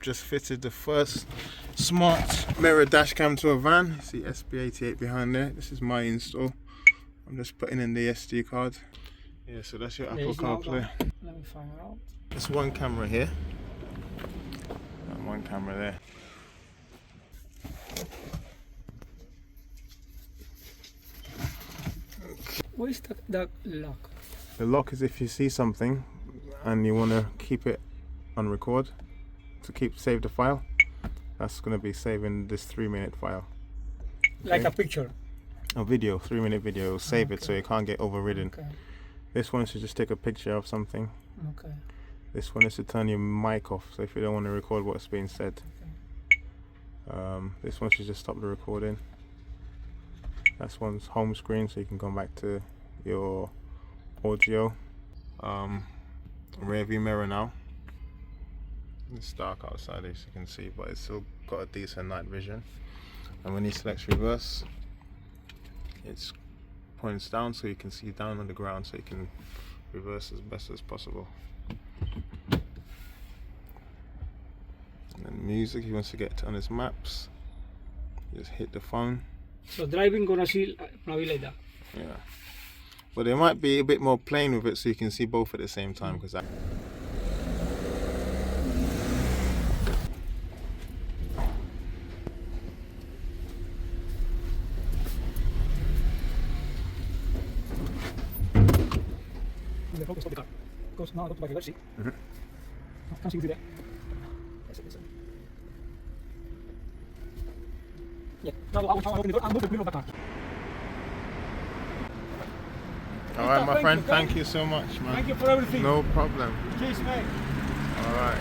Just fitted the first smart mirror dash cam to a van. You see SB88 behind there. This is my install. I'm just putting in the SD card. Yeah, so that's your Apple CarPlay. Let me find out. There's one camera here and one camera there. What is the lock? The lock is if you see something and you want to keep it on record to save the file. That's going to be saving this 3-minute file. Like a picture? A video, 3-minute video. It'll save it so it can't get overridden. Okay. This one is to just take a picture of something. Okay. This one is to turn your mic off, so if you don't want to record what's being said. Okay. This one should just stop the recording. That's one's home screen, so you can go back to your audio. Rear view mirror now. It's dark outside as you can see, but it's still got a decent night vision. And when you select reverse, it points down so you can see down on the ground, so you can reverse as best as possible. And then music, he wants to get on his maps, just hit the phone. So driving gonna be like that. Yeah, but there might be a bit more playing with it so you can see both at the same time, because that. The focus of the car. Because now I go to my reverse. Can't see there. Yeah. Now I open the door and move the wheel of the car. Alright, my friend, thank you so much, man. Thank you for everything. No problem. Cheers, mate. Alright.